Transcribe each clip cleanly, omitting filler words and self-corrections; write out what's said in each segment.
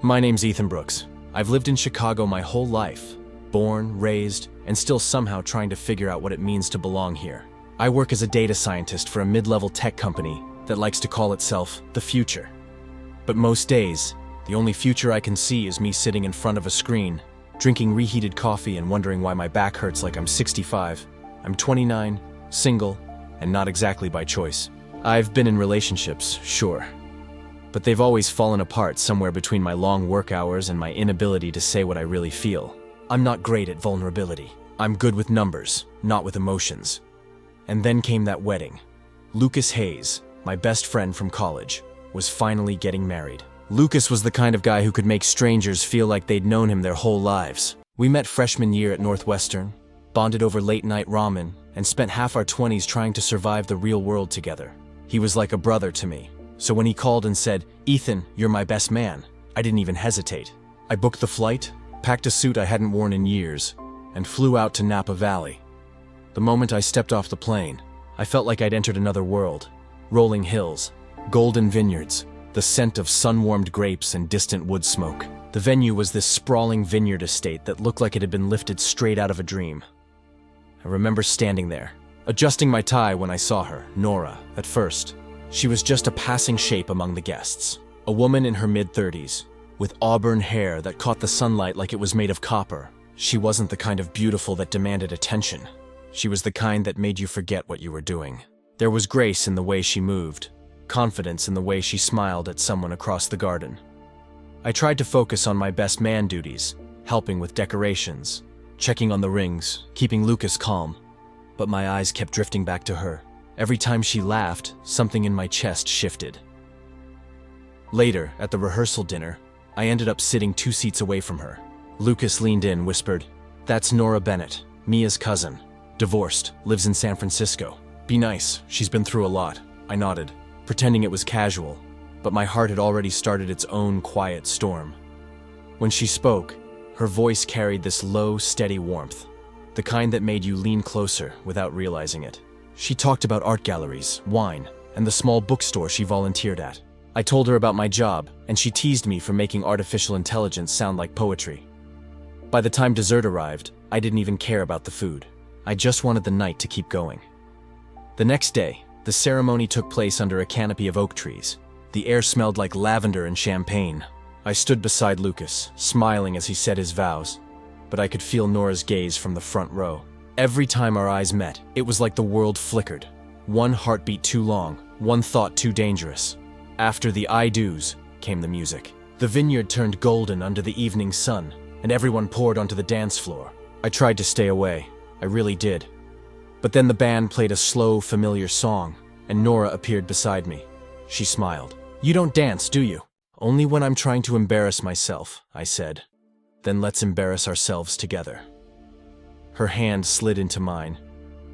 My name's Ethan Brooks. I've lived in Chicago my whole life, born, raised, and still somehow trying to figure out what it means to belong here. I work as a data scientist for a mid-level tech company that likes to call itself the future. But most days, the only future I can see is me sitting in front of a screen, drinking reheated coffee and wondering why my back hurts like I'm 65. I'm 29, single, and not exactly by choice. I've been in relationships, sure, but they've always fallen apart somewhere between my long work hours and my inability to say what I really feel. I'm not great at vulnerability. I'm good with numbers, not with emotions. And then came that wedding. Lucas Hayes, my best friend from college, was finally getting married. Lucas was the kind of guy who could make strangers feel like they'd known him their whole lives. We met freshman year at Northwestern, bonded over late-night ramen, and spent half our 20s trying to survive the real world together. He was like a brother to me. So when he called and said, "Ethan, you're my best man," I didn't even hesitate. I booked the flight, packed a suit I hadn't worn in years, and flew out to Napa Valley. The moment I stepped off the plane, I felt like I'd entered another world. Rolling hills, golden vineyards, the scent of sun-warmed grapes and distant wood smoke. The venue was this sprawling vineyard estate that looked like it had been lifted straight out of a dream. I remember standing there, adjusting my tie when I saw her, Nora, at first. She was just a passing shape among the guests. A woman in her mid-30s, with auburn hair that caught the sunlight like it was made of copper. She wasn't the kind of beautiful that demanded attention. She was the kind that made you forget what you were doing. There was grace in the way she moved, confidence in the way she smiled at someone across the garden. I tried to focus on my best man duties, helping with decorations, checking on the rings, keeping Lucas calm, but my eyes kept drifting back to her. Every time she laughed, something in my chest shifted. Later, at the rehearsal dinner, I ended up sitting 2 seats away from her. Lucas leaned in, whispered, "That's Nora Bennett, Mia's cousin. Divorced, lives in San Francisco. Be nice, she's been through a lot." I nodded, pretending it was casual, but my heart had already started its own quiet storm. When she spoke, her voice carried this low, steady warmth, the kind that made you lean closer without realizing it. She talked about art galleries, wine, and the small bookstore she volunteered at. I told her about my job, and she teased me for making artificial intelligence sound like poetry. By the time dessert arrived, I didn't even care about the food. I just wanted the night to keep going. The next day, the ceremony took place under a canopy of oak trees. The air smelled like lavender and champagne. I stood beside Lucas, smiling as he said his vows, but I could feel Nora's gaze from the front row. Every time our eyes met, it was like the world flickered. One heartbeat too long, one thought too dangerous. After the I do's came the music. The vineyard turned golden under the evening sun, and everyone poured onto the dance floor. I tried to stay away. I really did. But then the band played a slow, familiar song, and Nora appeared beside me. She smiled. "You don't dance, do you?" "Only when I'm trying to embarrass myself," I said. "Then let's embarrass ourselves together." Her hand slid into mine,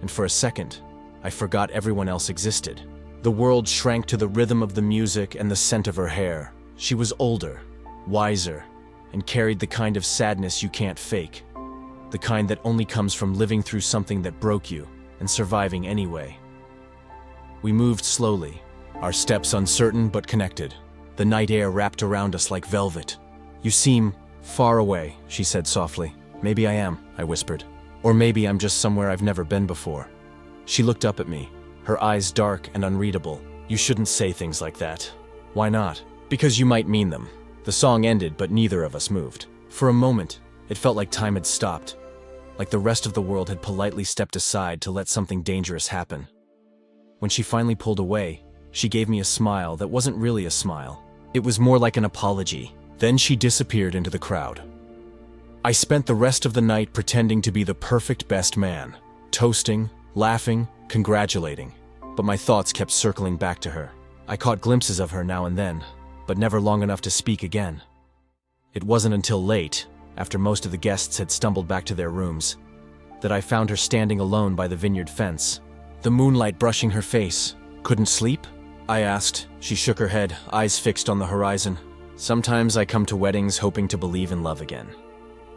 and for a second, I forgot everyone else existed. The world shrank to the rhythm of the music and the scent of her hair. She was older, wiser, and carried the kind of sadness you can't fake. The kind that only comes from living through something that broke you and surviving anyway. We moved slowly, our steps uncertain but connected. The night air wrapped around us like velvet. "You seem far away," she said softly. "Maybe I am," I whispered. "Or maybe I'm just somewhere I've never been before." She looked up at me, her eyes dark and unreadable. "You shouldn't say things like that." "Why not?" "Because you might mean them." The song ended, but neither of us moved. For a moment, it felt like time had stopped, like the rest of the world had politely stepped aside to let something dangerous happen. When she finally pulled away, she gave me a smile that wasn't really a smile. It was more like an apology. Then she disappeared into the crowd. I spent the rest of the night pretending to be the perfect best man, toasting, laughing, congratulating. But my thoughts kept circling back to her. I caught glimpses of her now and then, but never long enough to speak again. It wasn't until late, after most of the guests had stumbled back to their rooms, that I found her standing alone by the vineyard fence, the moonlight brushing her face. "Couldn't sleep?" I asked. She shook her head, eyes fixed on the horizon. "Sometimes I come to weddings hoping to believe in love again."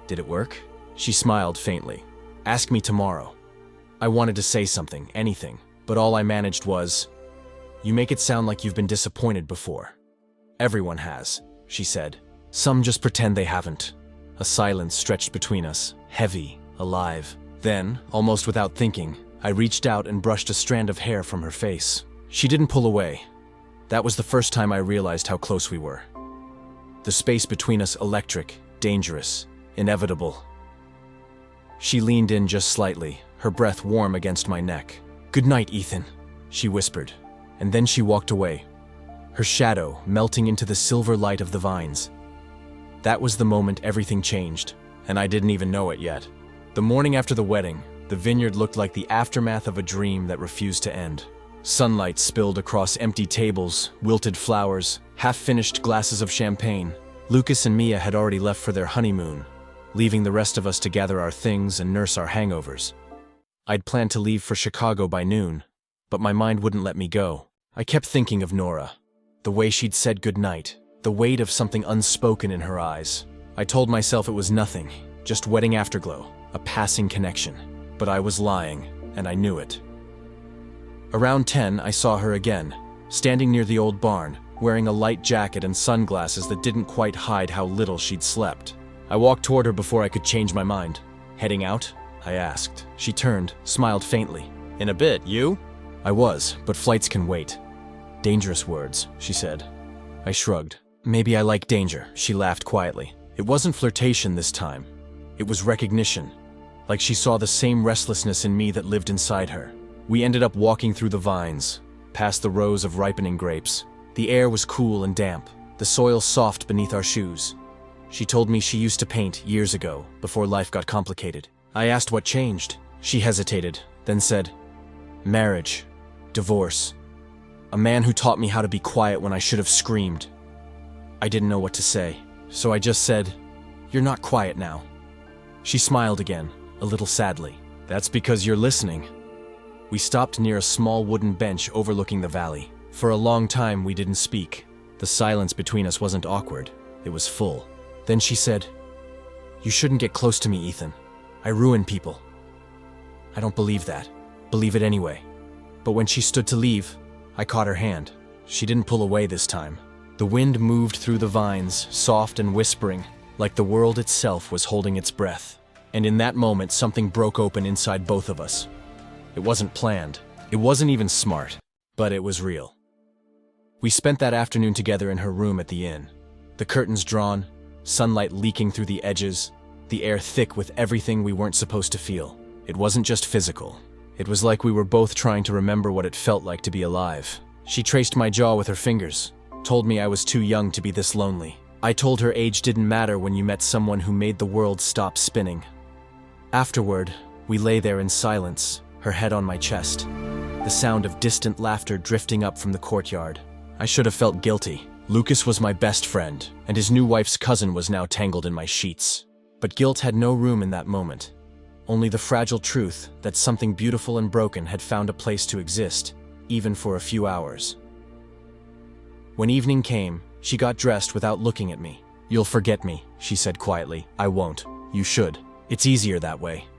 "Did it work?" She smiled faintly. "Ask me tomorrow." I wanted to say something, anything, but all I managed was, "You make it sound like you've been disappointed before." "Everyone has," she said, Some just pretend they haven't. A silence stretched between us, heavy, alive. Then, almost without thinking, I reached out and brushed a strand of hair from her face. She didn't pull away. That was the first time I realized how close we were. The space between us electric, dangerous, inevitable. She leaned in just slightly, her breath warm against my neck. "Good night, Ethan," she whispered, and then she walked away, her shadow melting into the silver light of the vines. That was the moment everything changed, and I didn't even know it yet. The morning after the wedding, the vineyard looked like the aftermath of a dream that refused to end. Sunlight spilled across empty tables, wilted flowers, half-finished glasses of champagne. Lucas and Mia had already left for their honeymoon, leaving the rest of us to gather our things and nurse our hangovers. I'd planned to leave for Chicago by noon, but my mind wouldn't let me go. I kept thinking of Nora, the way she'd said goodnight, the weight of something unspoken in her eyes. I told myself it was nothing, just wedding afterglow, a passing connection. But I was lying, and I knew it. Around 10, I saw her again, standing near the old barn, wearing a light jacket and sunglasses that didn't quite hide how little she'd slept. I walked toward her before I could change my mind. "Heading out?" I asked. She turned, smiled faintly. "In a bit, you?" I was, but flights can wait. "Dangerous words," she said. I shrugged. "Maybe I like danger," she laughed quietly. It wasn't flirtation this time. It was recognition. Like she saw the same restlessness in me that lived inside her. We ended up walking through the vines, past the rows of ripening grapes. The air was cool and damp, the soil soft beneath our shoes. She told me she used to paint years ago, before life got complicated. I asked what changed. She hesitated, then said, "Marriage, divorce. A man who taught me how to be quiet when I should have screamed." I didn't know what to say, so I just said, "You're not quiet now." She smiled again, a little sadly. "That's because you're listening." We stopped near a small wooden bench overlooking the valley. For a long time, we didn't speak. The silence between us wasn't awkward. It was full. Then she said, "You shouldn't get close to me, Ethan. I ruin people." I don't believe that. Believe it anyway. But when she stood to leave, I caught her hand. She didn't pull away this time. The wind moved through the vines, soft and whispering, like the world itself was holding its breath. And in that moment, something broke open inside both of us. It wasn't planned. It wasn't even smart. But it was real. We spent that afternoon together in her room at the inn. The curtains drawn, sunlight leaking through the edges, the air thick with everything we weren't supposed to feel. It wasn't just physical. It was like we were both trying to remember what it felt like to be alive. She traced my jaw with her fingers, told me I was too young to be this lonely. I told her age didn't matter when you met someone who made the world stop spinning. Afterward, we lay there in silence, her head on my chest, the sound of distant laughter drifting up from the courtyard. I should have felt guilty. Lucas was my best friend, and his new wife's cousin was now tangled in my sheets. But guilt had no room in that moment. Only the fragile truth that something beautiful and broken had found a place to exist, even for a few hours. When evening came, she got dressed without looking at me. "You'll forget me," she said quietly. "I won't. You should. It's easier that way."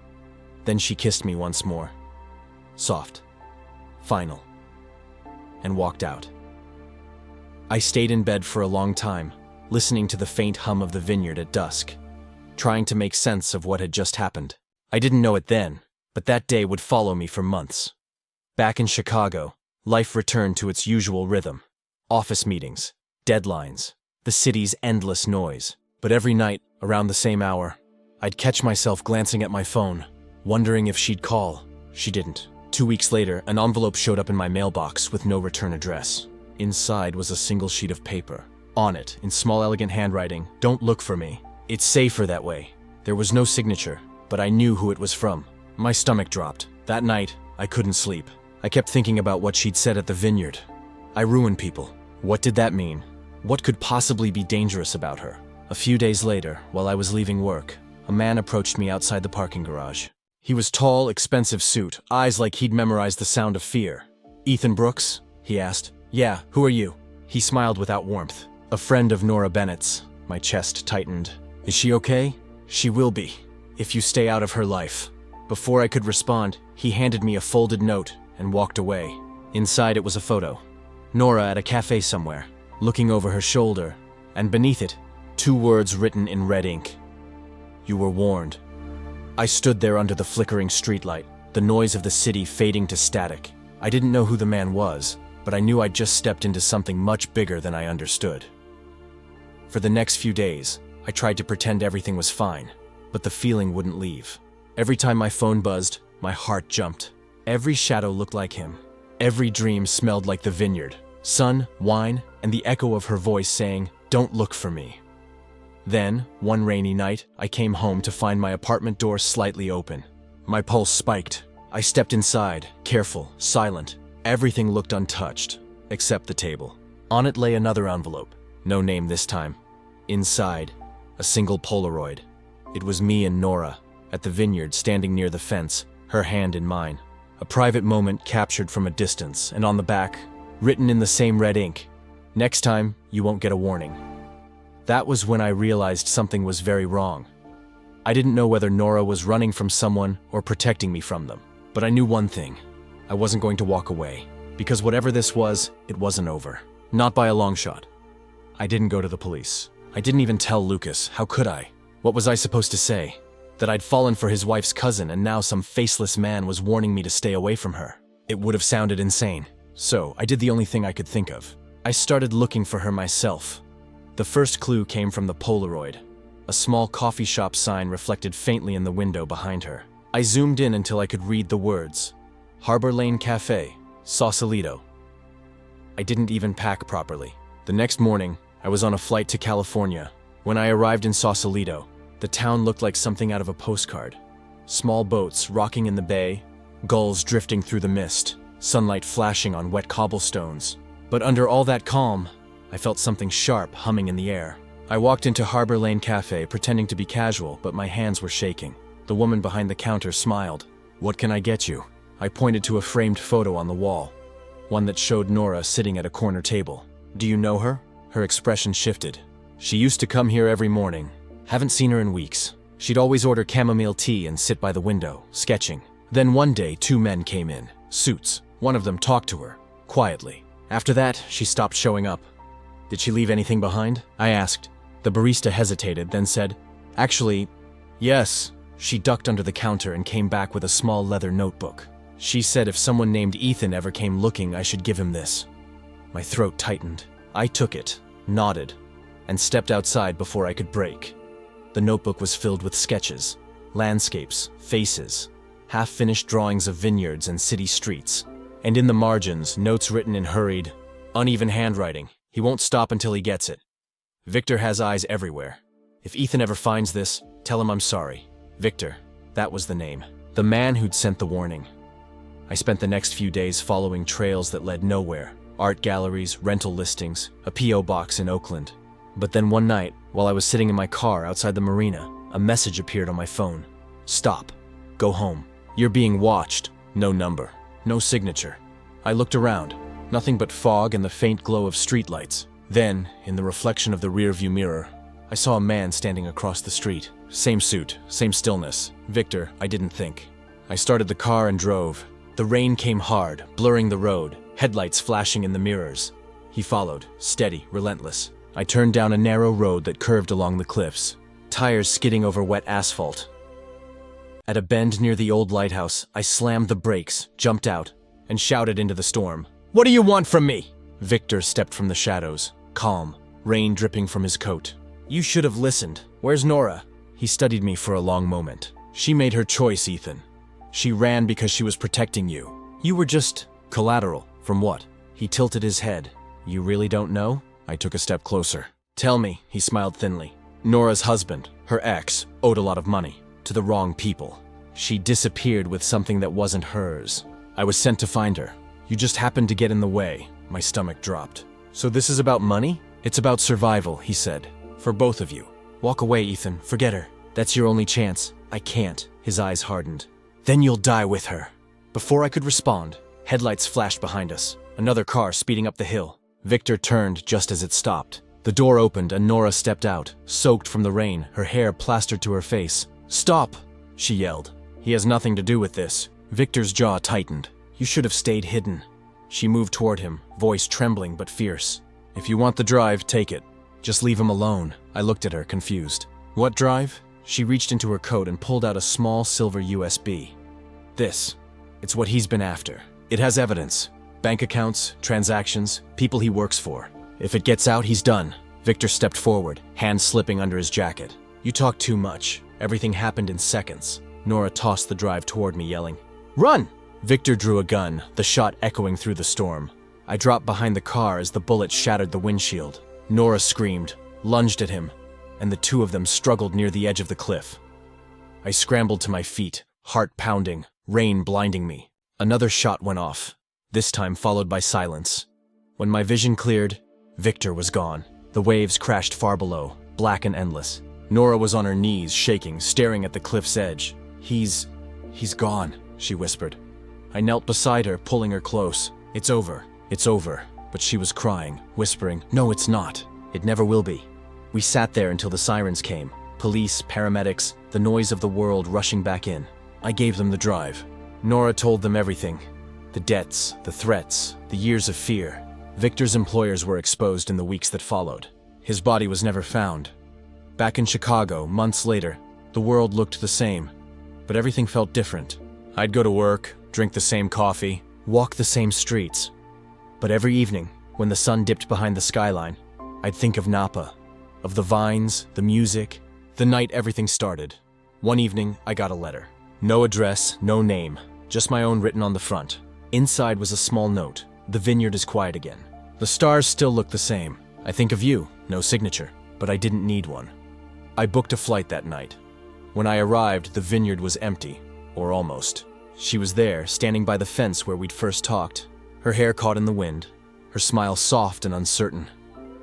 Then she kissed me once more. Soft. Final. And walked out. I stayed in bed for a long time, listening to the faint hum of the vineyard at dusk, trying to make sense of what had just happened. I didn't know it then, but that day would follow me for months. Back in Chicago, life returned to its usual rhythm. Office meetings, deadlines, the city's endless noise. But every night, around the same hour, I'd catch myself glancing at my phone, wondering if she'd call. She didn't. 2 weeks later, an envelope showed up in my mailbox with no return address. Inside was a single sheet of paper. On it, in small elegant handwriting, "Don't look for me. It's safer that way." There was no signature, but I knew who it was from. My stomach dropped. That night, I couldn't sleep. I kept thinking about what she'd said at the vineyard. I ruin people. What did that mean? What could possibly be dangerous about her? A few days later, while I was leaving work, a man approached me outside the parking garage. He was tall, expensive suit, eyes like he'd memorized the sound of fear. "Ethan Brooks?" he asked. "Yeah, who are you?" He smiled without warmth. "A friend of Nora Bennett's." My chest tightened. "Is she okay?" "She will be, if you stay out of her life." Before I could respond, he handed me a folded note and walked away. Inside it was a photo. Nora at a cafe somewhere, looking over her shoulder, and beneath it, 2 words written in red ink. You were warned. I stood there under the flickering streetlight, the noise of the city fading to static. I didn't know who the man was, but I knew I'd just stepped into something much bigger than I understood. For the next few days, I tried to pretend everything was fine, but the feeling wouldn't leave. Every time my phone buzzed, my heart jumped. Every shadow looked like him. Every dream smelled like the vineyard, sun, wine, and the echo of her voice saying, "Don't look for me." Then, one rainy night, I came home to find my apartment door slightly open. My pulse spiked. I stepped inside, careful, silent. Everything looked untouched, except the table. On it lay another envelope. No name this time. Inside, a single Polaroid. It was me and Nora, at the vineyard standing near the fence, her hand in mine. A private moment captured from a distance, and on the back, written in the same red ink, "Next time, you won't get a warning." That was when I realized something was very wrong. I didn't know whether Nora was running from someone or protecting me from them. But I knew one thing. I wasn't going to walk away, because whatever this was, it wasn't over. Not by a long shot. I didn't go to the police. I didn't even tell Lucas. How could I? What was I supposed to say? That I'd fallen for his wife's cousin and now some faceless man was warning me to stay away from her. It would have sounded insane. So I did the only thing I could think of. I started looking for her myself. The first clue came from the Polaroid. A small coffee shop sign reflected faintly in the window behind her. I zoomed in until I could read the words. Harbor Lane Cafe, Sausalito. I didn't even pack properly. The next morning, I was on a flight to California. When I arrived in Sausalito, the town looked like something out of a postcard. Small boats rocking in the bay, gulls drifting through the mist, sunlight flashing on wet cobblestones. But under all that calm, I felt something sharp humming in the air. I walked into Harbor Lane Cafe pretending to be casual, but my hands were shaking. The woman behind the counter smiled. "What can I get you?" I pointed to a framed photo on the wall, one that showed Nora sitting at a corner table. "Do you know her?" Her expression shifted. "She used to come here every morning. Haven't seen her in weeks. She'd always order chamomile tea and sit by the window, sketching. Then one day, 2 men came in, suits. One of them talked to her, quietly. After that, she stopped showing up." "Did she leave anything behind?" I asked. The barista hesitated, then said, "Actually, yes." She ducked under the counter and came back with a small leather notebook. She said if someone named Ethan ever came looking, I should give him this. My throat tightened. I took it, nodded, and stepped outside before I could break. The notebook was filled with sketches, landscapes, faces, half-finished drawings of vineyards and city streets, and in the margins, notes written in hurried, uneven handwriting. "He won't stop until he gets it. Victor has eyes everywhere. If Ethan ever finds this, tell him I'm sorry." Victor, that was the name. The man who'd sent the warning. I spent the next few days following trails that led nowhere. Art galleries, rental listings, a P.O. box in Oakland. But then one night, while I was sitting in my car outside the marina, a message appeared on my phone. "Stop. Go home. You're being watched." No number. No signature. I looked around. Nothing but fog and the faint glow of streetlights. Then, in the reflection of the rearview mirror, I saw a man standing across the street. Same suit, same stillness. Victor, I didn't think. I started the car and drove. The rain came hard, blurring the road, headlights flashing in the mirrors. He followed, steady, relentless. I turned down a narrow road that curved along the cliffs, tires skidding over wet asphalt. At a bend near the old lighthouse, I slammed the brakes, jumped out, and shouted into the storm. "What do you want from me?" Victor stepped from the shadows, calm, rain dripping from his coat. "You should have listened. Where's Nora?" He studied me for a long moment. "She made her choice, Ethan. She ran because she was protecting you. You were just collateral. From what?" He tilted his head. "You really don't know?" I took a step closer. "Tell me," he smiled thinly. "Nora's husband, her ex, owed a lot of money. To the wrong people. She disappeared with something that wasn't hers. I was sent to find her. You just happened to get in the way." My stomach dropped. "So this is about money?" "It's about survival," he said. "For both of you. Walk away, Ethan. Forget her. That's your only chance." "I can't." His eyes hardened. "Then you'll die with her." Before I could respond, headlights flashed behind us. Another car speeding up the hill. Victor turned just as it stopped. The door opened and Nora stepped out, soaked from the rain, her hair plastered to her face. "Stop!" she yelled. "He has nothing to do with this." Victor's jaw tightened. "You should have stayed hidden." She moved toward him, voice trembling but fierce. "If you want the drive, take it. Just leave him alone. I looked at her, confused. What drive? She reached into her coat and pulled out a small silver USB. It's what he's been after. It has evidence. Bank accounts, transactions, people he works for. If it gets out, he's done. Victor stepped forward, hands slipping under his jacket. You talk too much. Everything happened in seconds. Nora tossed the drive toward me, yelling, "Run!" Victor drew a gun, the shot echoing through the storm. I dropped behind the car as the bullet shattered the windshield. Nora screamed, lunged at him, and the two of them struggled near the edge of the cliff. I scrambled to my feet, heart pounding, rain blinding me. Another shot went off, this time followed by silence. When my vision cleared, Victor was gone. The waves crashed far below, black and endless. Nora was on her knees, shaking, staring at the cliff's edge. He's gone, she whispered. I knelt beside her, pulling her close. It's over. But she was crying, whispering, "No, it's not. It never will be." We sat there until the sirens came. Police, paramedics, the noise of the world rushing back in. I gave them the drive. Nora told them everything. The debts, the threats, the years of fear. Victor's employers were exposed in the weeks that followed. His body was never found. Back in Chicago, months later, the world looked the same, but everything felt different. I'd go to work, drink the same coffee, walk the same streets. But every evening, when the sun dipped behind the skyline, I'd think of Napa, of the vines, the music, the night everything started. One evening, I got a letter. No address, no name, just my own written on the front. Inside was a small note. The vineyard is quiet again. The stars still look the same. I think of you, no signature, but I didn't need one. I booked a flight that night. When I arrived, the vineyard was empty, or almost. She was there, standing by the fence where we'd first talked. Her hair caught in the wind, her smile soft and uncertain.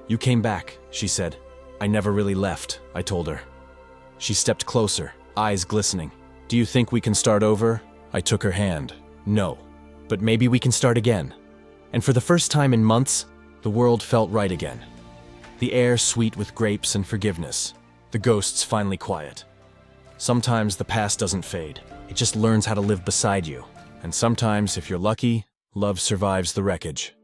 "You came back," she said. "I never really left," I told her. She stepped closer, eyes glistening. "Do you think we can start over?" I took her hand. "No, but maybe we can start again." And for the first time in months, the world felt right again. The air sweet with grapes and forgiveness. The ghosts finally quiet. Sometimes the past doesn't fade. It just learns how to live beside you. And sometimes, if you're lucky, love survives the wreckage.